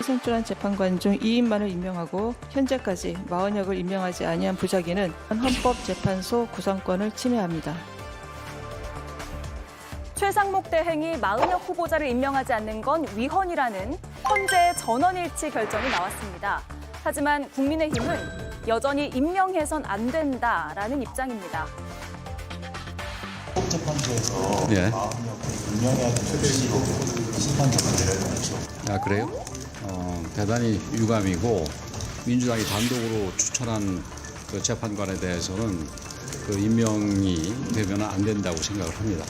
선출한 재판관 중 2인만을 임명하고 현재까지 40역을 임명하지 아니한 부작위는 헌법재판소 구성권을 침해합니다. 최상목 대행이 40역 후보자를 임명하지 않는 건 위헌이라는 헌재의 전원일치 결정이 나왔습니다. 하지만 국민의힘은 여전히 임명해선 안 된다라는 입장입니다. 헌법재판소에서 40역 임명해야 되는 취지로 심판 결정을 내렸죠. 아, 그래요? 대단히 유감이고 민주당이 단독으로 추천한 그 재판관에 대해서는 그 임명이 되면 안 된다고 생각을 합니다.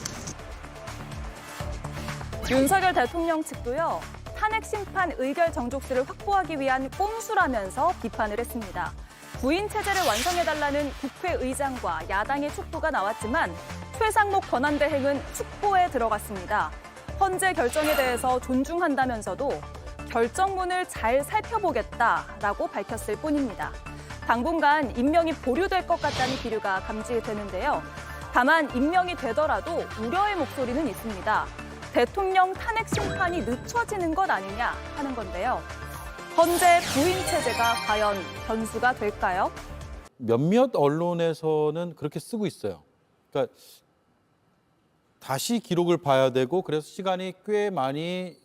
윤석열 대통령 측도요. 탄핵 심판 의결 정족수를 확보하기 위한 꼼수라면서 비판을 했습니다. 구인 체제를 완성해달라는 국회의장과 야당의 촉구가 나왔지만 최상목 권한대행은 축보에 들어갔습니다. 헌재 결정에 대해서 존중한다면서도 결정문을 잘 살펴보겠다라고 밝혔을 뿐입니다. 당분간 임명이 보류될 것 같다는 기류가 감지되는데요. 다만 임명이 되더라도 우려의 목소리는 있습니다. 대통령 탄핵 심판이 늦춰지는 것 아니냐 하는 건데요. 헌재 구인 체제가 과연 변수가 될까요? 몇몇 언론에서는 그렇게 쓰고 있어요. 그러니까 다시 기록을 봐야 되고 그래서 시간이 꽤 많이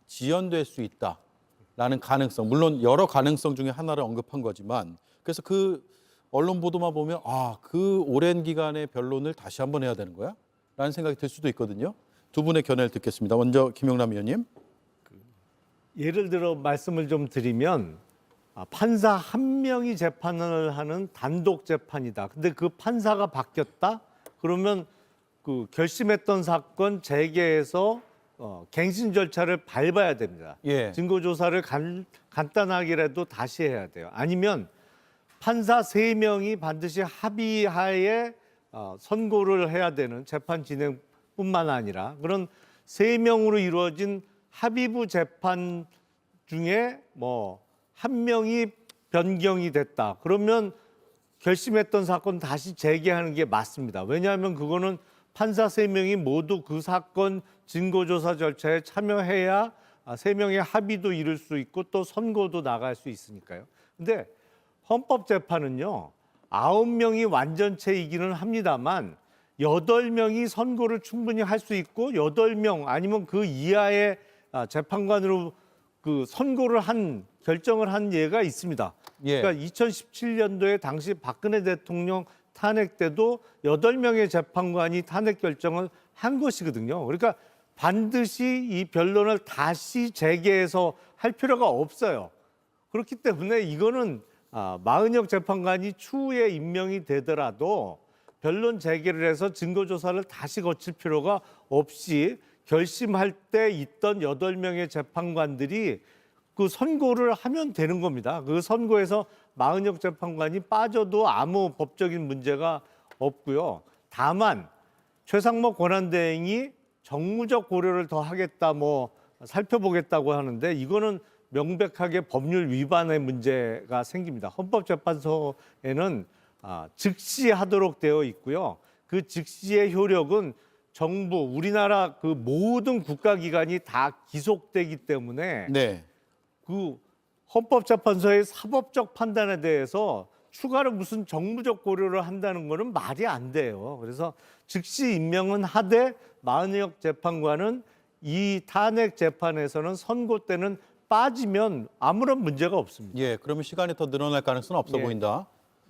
지연될 수 있다라는 가능성. 물론 여러 가능성 중에 하나를 언급한 거지만 그래서 그 언론 보도만 보면 그 오랜 기간의 변론을 다시 한번 해야 되는 거야? 라는 생각이 들 수도 있거든요. 두 분의 견해를 듣겠습니다. 먼저 김용남 의원님. 예를 들어 말씀을 좀 드리면 판사 한 명이 재판을 하는 단독 재판이다. 근데 그 판사가 바뀌었다? 그러면 그 결심했던 사건 재개해서 갱신 절차를 밟아야 됩니다. 예. 증거 조사를 간단하게라도 다시 해야 돼요. 아니면 판사 3명이 반드시 합의하에 선고를 해야 되는 재판 진행뿐만 아니라 그런 3명으로 이루어진 합의부 재판 중에 한 명이 변경이 됐다. 그러면 결심했던 사건 다시 재개하는 게 맞습니다. 왜냐하면 그거는 판사 3명이 모두 그 사건 증거조사 절차에 참여해야 3명의 합의도 이룰 수 있고 또 선고도 나갈 수 있으니까요. 근데 헌법재판은요. 9명이 완전체이기는 합니다만 8명이 선고를 충분히 할 수 있고 8명 아니면 그 이하의 재판관으로 그 선고를 결정을 한 예가 있습니다. 예. 그러니까 2017년도에 당시 박근혜 대통령 탄핵 때도 8명의 재판관이 탄핵 결정을 한 것이거든요. 그러니까 반드시 이 변론을 다시 재개해서 할 필요가 없어요. 그렇기 때문에 이거는 40역 재판관이 추후에 임명이 되더라도 변론 재개를 해서 증거조사를 다시 거칠 필요가 없이 결심할 때 있던 8명의 재판관들이 그 선고를 하면 되는 겁니다. 그 선고에서 40역 재판관이 빠져도 아무 법적인 문제가 없고요. 다만 최상목 권한대행이 정무적 고려를 더 하겠다, 살펴보겠다고 하는데 이거는 명백하게 법률 위반의 문제가 생깁니다. 헌법재판소에는 즉시 하도록 되어 있고요. 그 즉시의 효력은 정부, 우리나라 그 모든 국가기관이 다 기속되기 때문에 네. 그 헌법재판소의 사법적 판단에 대해서 추가로 무슨 정무적 고려를 한다는 거는 말이 안 돼요. 그래서 즉시 임명은 하되 40역 재판관은 이 탄핵 재판에서는 선고 때는 빠지면 아무런 문제가 없습니다. 예, 그러면 시간이 더 늘어날 가능성은 없어 예. 보인다.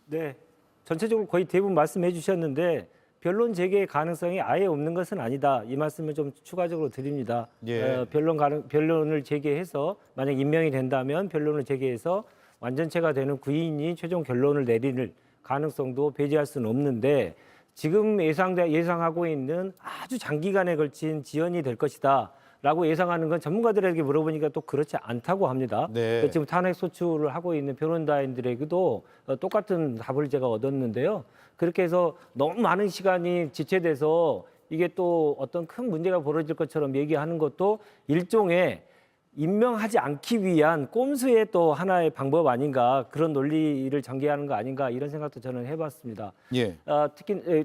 네, 전체적으로 거의 대부분 말씀해 주셨는데 변론 재개의 가능성이 아예 없는 것은 아니다. 이 말씀을 좀 추가적으로 드립니다. 예. 변론을 재개해서 만약 임명이 된다면 변론을 재개해서 완전체가 되는 구인이 최종 결론을 내릴 가능성도 배제할 수는 없는데 지금 예상하고 있는 아주 장기간에 걸친 지연이 될 것이다. 라고 예상하는 건 전문가들에게 물어보니까 또 그렇지 않다고 합니다. 네. 지금 탄핵 소추를 하고 있는 변호인단들에게도 똑같은 답을 제가 얻었는데요. 그렇게 해서 너무 많은 시간이 지체돼서 이게 또 어떤 큰 문제가 벌어질 것처럼 얘기하는 것도 일종의 임명하지 않기 위한 꼼수의 또 하나의 방법 아닌가, 그런 논리를 전개하는 거 아닌가, 이런 생각도 저는 해봤습니다. 예. 특히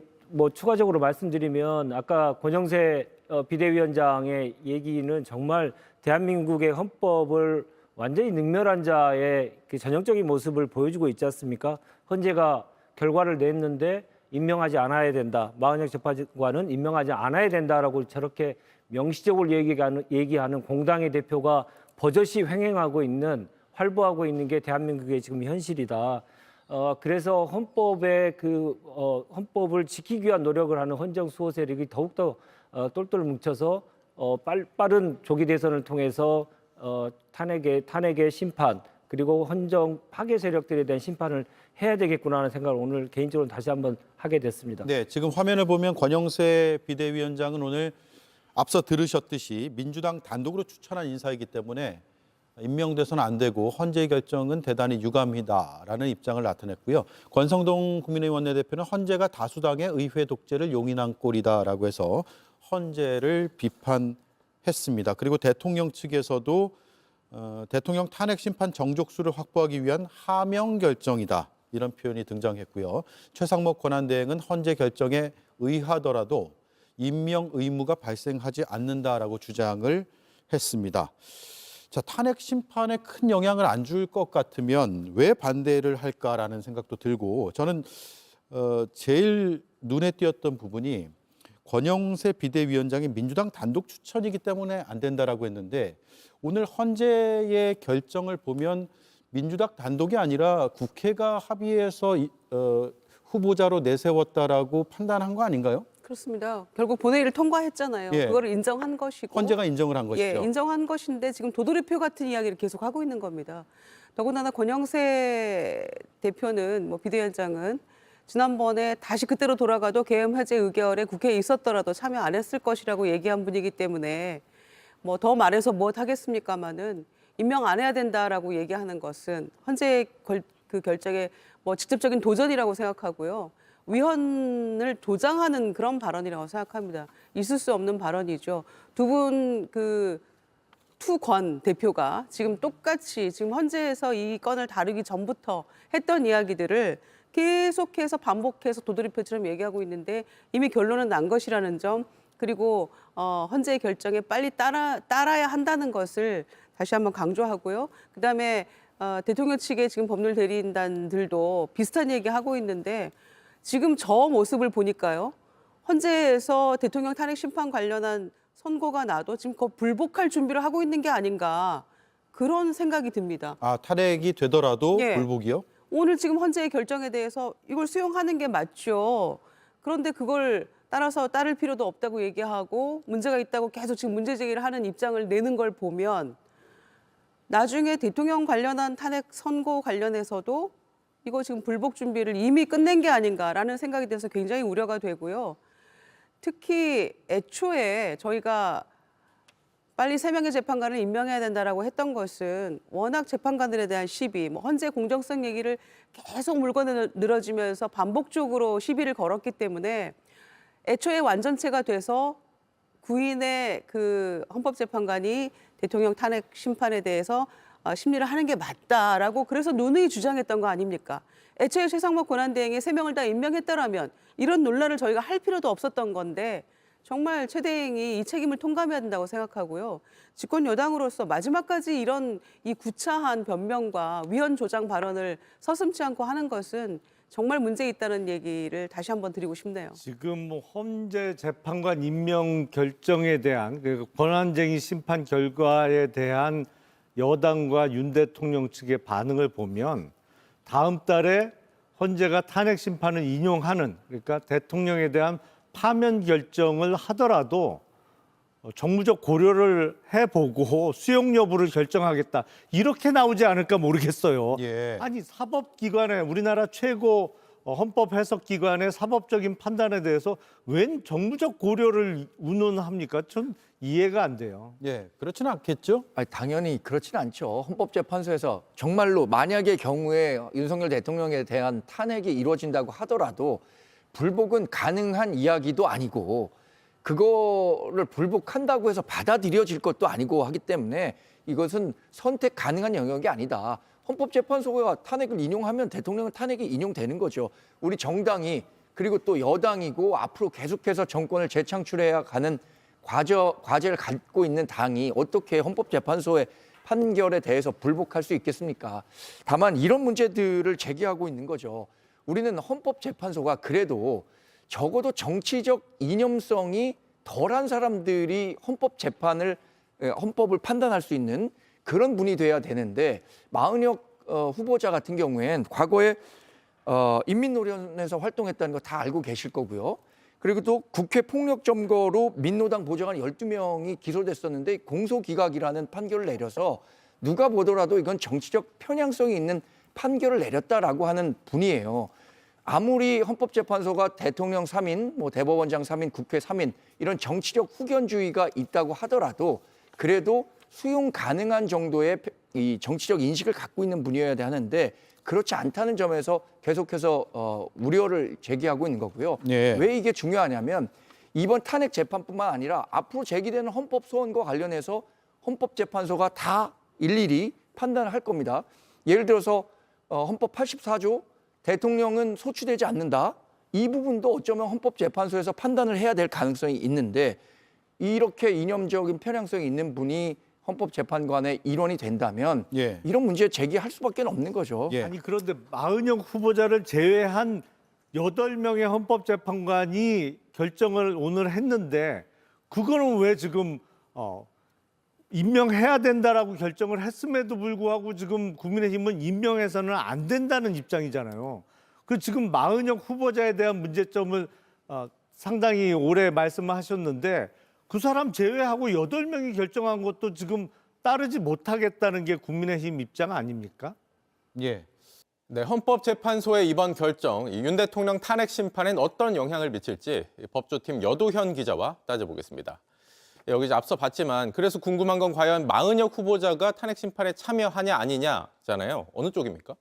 추가적으로 말씀드리면 아까 권영세 비대위원장의 얘기는 정말 대한민국의 헌법을 완전히 능멸한 자의 그 전형적인 모습을 보여주고 있지 않습니까? 헌재가 결과를 냈는데 임명하지 않아야 된다. 마은혁 재판관은 임명하지 않아야 된다라고 저렇게 명시적으로 얘기하는 공당의 대표가 버젓이 횡행하고 있는, 활보하고 있는 게 대한민국의 지금 현실이다. 그래서 헌법을 지키기 위한 노력을 하는 헌정 수호 세력이 더욱더 똘똘 뭉쳐서 빠른 조기 대선을 통해서 탄핵의 심판, 그리고 헌정 파괴 세력들에 대한 심판을 해야 되겠구나 하는 생각을 오늘 개인적으로 다시 한번 하게 됐습니다. 네, 지금 화면을 보면 권영세 비대위원장은 오늘 앞서 들으셨듯이 민주당 단독으로 추천한 인사이기 때문에 임명돼서는 안 되고 헌재의 결정은 대단히 유감이다라는 입장을 나타냈고요. 권성동 국민의힘 원내대표는 헌재가 다수당의 의회 독재를 용인한 꼴이다라고 해서 헌재를 비판했습니다. 그리고 대통령 측에서도 대통령 탄핵 심판 정족수를 확보하기 위한 하명 결정이다, 이런 표현이 등장했고요. 최상목 권한대행은 헌재 결정에 의하더라도 임명 의무가 발생하지 않는다라고 주장을 했습니다. 자, 탄핵 심판에 큰 영향을 안 줄 것 같으면 왜 반대를 할까라는 생각도 들고, 저는 제일 눈에 띄었던 부분이 권영세 비대위원장이 민주당 단독 추천이기 때문에 안 된다라고 했는데, 오늘 헌재의 결정을 보면 민주당 단독이 아니라 국회가 합의해서 후보자로 내세웠다라고 판단한 거 아닌가요? 그렇습니다. 결국 본회의를 통과했잖아요. 예. 그거를 인정한 것이고. 헌재가 인정을 한 것이죠. 예, 인정한 것인데 지금 도돌이표 같은 이야기를 계속 하고 있는 겁니다. 더군다나 권영세 대표는, 비대위원장은 지난번에 다시 그때로 돌아가도 계엄 해제 의결에 국회에 있었더라도 참여 안 했을 것이라고 얘기한 분이기 때문에 더 말해서 무엇 하겠습니까마는 임명 안 해야 된다라고 얘기하는 것은 헌재의 그 결정에 직접적인 도전이라고 생각하고요. 위헌을 조장하는 그런 발언이라고 생각합니다. 있을 수 없는 발언이죠. 두 분 투권 대표가 지금 똑같이 지금 헌재에서 이 건을 다루기 전부터 했던 이야기들을 계속해서 반복해서 도돌이표처럼 얘기하고 있는데 이미 결론은 난 것이라는 점, 그리고 헌재의 결정에 빨리 따라야 한다는 것을 다시 한번 강조하고요. 그다음에 대통령 측의 지금 법률 대리인단들도 비슷한 얘기하고 있는데, 지금 저 모습을 보니까요, 헌재에서 대통령 탄핵 심판 관련한 선고가 나도 지금 그거 불복할 준비를 하고 있는 게 아닌가, 그런 생각이 듭니다. 아, 탄핵이 되더라도 예. 불복이요? 오늘 지금 헌재의 결정에 대해서 이걸 수용하는 게 맞죠. 그런데 그걸 따라서 따를 필요도 없다고 얘기하고 문제가 있다고 계속 지금 문제 제기를 하는 입장을 내는 걸 보면 나중에 대통령 관련한 탄핵 선고 관련해서도 이거 지금 불복 준비를 이미 끝낸 게 아닌가라는 생각이 들어서 굉장히 우려가 되고요. 특히 애초에 저희가 빨리 3명의 재판관을 임명해야 된다라고 했던 것은 워낙 재판관들에 대한 시비, 헌재 공정성 얘기를 계속 물고 늘어지면서 반복적으로 시비를 걸었기 때문에 애초에 완전체가 돼서 구인의 그 헌법재판관이 대통령 탄핵 심판에 대해서 심리를 하는 게 맞다라고 그래서 누누이 주장했던 거 아닙니까? 애초에 최상목 권한대행이 3명을 다 임명했더라면 이런 논란을 저희가 할 필요도 없었던 건데, 정말 최 대행이 이 책임을 통감해야 된다고 생각하고요. 집권 여당으로서 마지막까지 이런 이 구차한 변명과 위헌 조장 발언을 서슴지 않고 하는 것은 정말 문제 있다는 얘기를 다시 한번 드리고 싶네요. 지금 헌재 재판관 임명 결정에 대한 권한쟁의 심판 결과에 대한 여당과 윤 대통령 측의 반응을 보면 다음 달에 헌재가 탄핵 심판을 인용하는, 그러니까 대통령에 대한 파면 결정을 하더라도 정무적 고려를 해보고 수용 여부를 결정하겠다, 이렇게 나오지 않을까 모르겠어요. 예. 아니, 사법기관에, 우리나라 최고 헌법 해석 기관의 사법적인 판단에 대해서 웬 정무적 고려를 운운합니까? 전 이해가 안 돼요. 예, 그렇지는 않겠죠? 아니, 당연히 그렇지는 않죠. 헌법재판소에서 정말로 만약의 경우에 윤석열 대통령에 대한 탄핵이 이루어진다고 하더라도 불복은 가능한 이야기도 아니고 그거를 불복한다고 해서 받아들여질 것도 아니고 하기 때문에 이것은 선택 가능한 영역이 아니다. 헌법재판소가 탄핵을 인용하면 대통령은 탄핵이 인용되는 거죠. 우리 정당이, 그리고 또 여당이고 앞으로 계속해서 정권을 재창출해야 가는 과제를 갖고 있는 당이 어떻게 헌법재판소의 판결에 대해서 불복할 수 있겠습니까? 다만 이런 문제들을 제기하고 있는 거죠. 우리는 헌법재판소가 그래도 적어도 정치적 이념성이 덜한 사람들이 헌법을 판단할 수 있는 그런 분이 돼야 되는데 마은혁 후보자 같은 경우엔 과거에 인민노련에서 활동했다는 거 다 알고 계실 거고요. 그리고 또 국회 폭력 점거로 민노당 보좌관 12명이 기소됐었는데 공소기각이라는 판결을 내려서 누가 보더라도 이건 정치적 편향성이 있는 판결을 내렸다라고 하는 분이에요. 아무리 헌법재판소가 대통령 3인, 뭐 대법원장 3인, 국회 3인 이런 정치적 후견주의가 있다고 하더라도 그래도 수용 가능한 정도의 이 정치적 인식을 갖고 있는 분이어야 하는데 그렇지 않다는 점에서 계속해서 우려를 제기하고 있는 거고요. 예. 왜 이게 중요하냐면 이번 탄핵 재판뿐만 아니라 앞으로 제기되는 헌법 소원과 관련해서 헌법재판소가 다 일일이 판단을 할 겁니다. 예를 들어서 헌법 84조 대통령은 소추되지 않는다. 이 부분도 어쩌면 헌법재판소에서 판단을 해야 될 가능성이 있는데 이렇게 이념적인 편향성이 있는 분이 헌법재판관의 일원이 된다면 예. 이런 문제 제기할 수밖에 없는 거죠. 예. 아니 그런데 마은영 후보자를 제외한 8명의 헌법재판관이 결정을 오늘 했는데 그거는 왜 지금 임명해야 된다라고 결정을 했음에도 불구하고 지금 국민의힘은 임명해서는 안 된다는 입장이잖아요. 그 지금 마은영 후보자에 대한 문제점을 상당히 오래 말씀하셨는데 그 사람 제외하고 8명이 결정한 것도 지금 따르지 못하겠다는 게 국민의힘 입장 아닙니까? 예. 네, 헌법재판소의 이번 결정, 윤 대통령 탄핵 심판엔 어떤 영향을 미칠지 법조팀 여도현 기자와 따져보겠습니다. 여기 이제 앞서 봤지만 그래서 궁금한 건 과연 마은혁 후보자가 탄핵 심판에 참여하냐 아니냐잖아요. 어느 쪽입니까?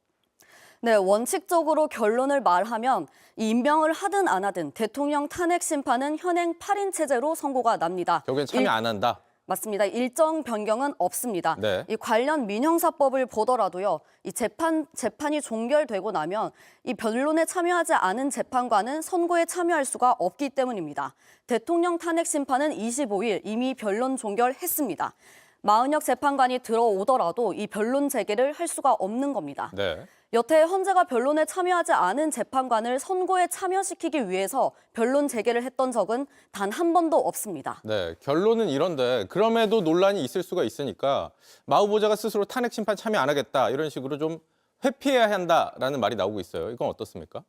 네, 원칙적으로 결론을 말하면 임명을 하든 안 하든 대통령 탄핵 심판은 현행 8인 체제로 선고가 납니다. 결국엔 참여 안 한다. 맞습니다. 일정 변경은 없습니다. 네. 이 관련 민형사법을 보더라도요. 이 재판이 종결되고 나면 이 변론에 참여하지 않은 재판관은 선고에 참여할 수가 없기 때문입니다. 대통령 탄핵 심판은 25일 이미 변론 종결했습니다. 마은혁 재판관이 들어오더라도 이 변론 재개를 할 수가 없는 겁니다. 네. 여태 헌재가 변론에 참여하지 않은 재판관을 선고에 참여시키기 위해서 변론 재개를 했던 적은 단 한 번도 없습니다. 네, 결론은 이런데 그럼에도 논란이 있을 수가 있으니까 마 후보자가 스스로 탄핵 심판 참여 안 하겠다 이런 식으로 좀 회피해야 한다라는 말이 나오고 있어요. 이건 어떻습니까?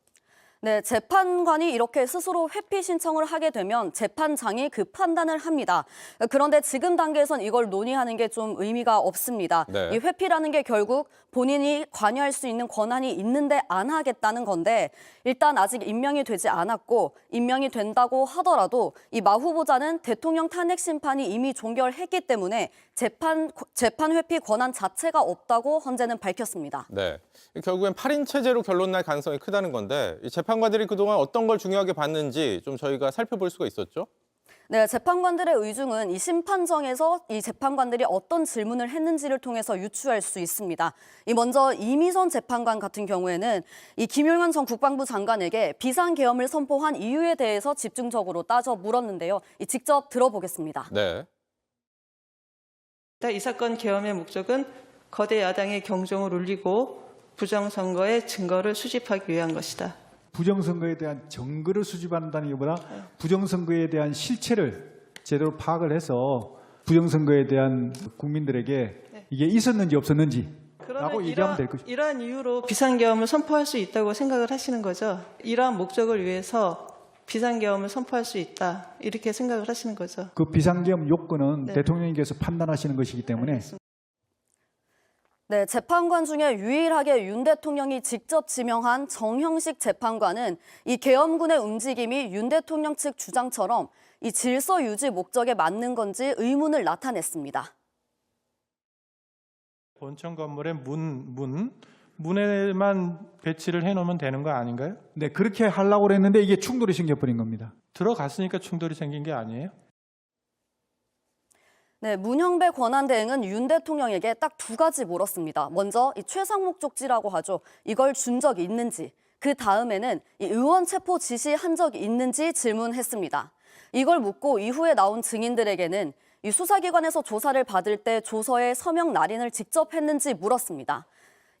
네, 재판관이 이렇게 스스로 회피 신청을 하게 되면 재판장이 그 판단을 합니다. 그런데 지금 단계에선 이걸 논의하는 게 좀 의미가 없습니다. 네. 이 회피라는 게 결국 본인이 관여할 수 있는 권한이 있는데 안 하겠다는 건데 일단 아직 임명이 되지 않았고 임명이 된다고 하더라도 이 마 후보자는 대통령 탄핵 심판이 이미 종결했기 때문에 재판 회피 권한 자체가 없다고 헌재는 밝혔습니다. 네, 결국엔 8인 체제로 결론 날 가능성이 크다는 건데 이 재판관들이 그동안 어떤 걸 중요하게 봤는지 좀 저희가 살펴볼 수가 있었죠? 네, 재판관들의 의중은 이 심판정에서 이 재판관들이 어떤 질문을 했는지를 통해서 유추할 수 있습니다. 먼저 이미선 재판관 같은 경우에는 이 김용현 전 국방부 장관에게 비상계엄을 선포한 이유에 대해서 집중적으로 따져 물었는데요. 직접 들어보겠습니다. 네. 이 사건 계엄의 목적은 거대 야당의 경종을 울리고 부정선거의 증거를 수집하기 위한 것이다. 부정선거에 대한 증거를 수집한다는 것보다 부정선거에 대한 실체를 제대로 파악을 해서 부정선거에 대한 국민들에게 이게 있었는지 없었는지 라고 얘기하면 될 것입니다. 이러한 이유로 비상계엄을 선포할 수 있다고 생각을 하시는 거죠. 이러한 목적을 위해서 비상계엄을 선포할 수 있다 이렇게 생각을 하시는 거죠. 그 비상계엄 요건은 네. 대통령께서 판단하시는 것이기 때문에 알겠습니다. 네, 재판관 중에 유일하게 윤 대통령이 직접 지명한 정형식 재판관은 이 계엄군의 움직임이 윤 대통령 측 주장처럼 이 질서 유지 목적에 맞는 건지 의문을 나타냈습니다. 본청 건물의 문에만 배치를 해놓으면 되는 거 아닌가요? 네, 그렇게 하려고 했는데 이게 충돌이 생겨버린 겁니다. 들어갔으니까 충돌이 생긴 게 아니에요? 네, 문형배 권한대행은 윤 대통령에게 딱 2가지 물었습니다. 먼저 이 최상목적지라고 하죠. 이걸 준 적이 있는지. 그 다음에는 이 의원 체포 지시한 적이 있는지 질문했습니다. 이걸 묻고 이후에 나온 증인들에게는 이 수사기관에서 조사를 받을 때 조서에 서명 날인을 직접 했는지 물었습니다.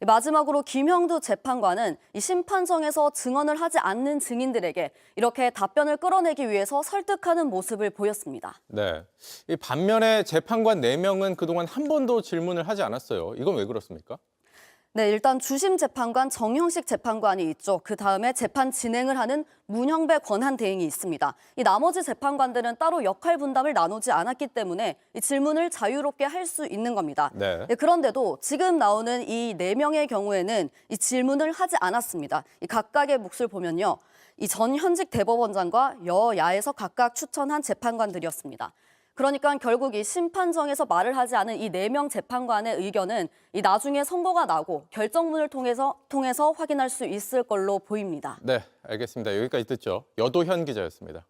마지막으로 김형두 재판관은 이 심판정에서 증언을 하지 않는 증인들에게 이렇게 답변을 끌어내기 위해서 설득하는 모습을 보였습니다. 네. 이 반면에 재판관 4명은 그동안 한 번도 질문을 하지 않았어요. 이건 왜 그렇습니까? 네, 일단 주심 재판관 정형식 재판관이 있죠. 그 다음에 재판 진행을 하는 문형배 권한 대행이 있습니다. 이 나머지 재판관들은 따로 역할 분담을 나누지 않았기 때문에 이 질문을 자유롭게 할 수 있는 겁니다. 네. 그런데도 지금 나오는 이 4명의 경우에는 이 질문을 하지 않았습니다. 이 각각의 몫을 보면요. 이 전 현직 대법원장과 여야에서 각각 추천한 재판관들이었습니다. 그러니까 결국 이 심판정에서 말을 하지 않은 이 4명 재판관의 의견은 이 나중에 선고가 나고 결정문을 통해서 확인할 수 있을 걸로 보입니다. 네, 알겠습니다. 여기까지 듣죠. 여도현 기자였습니다.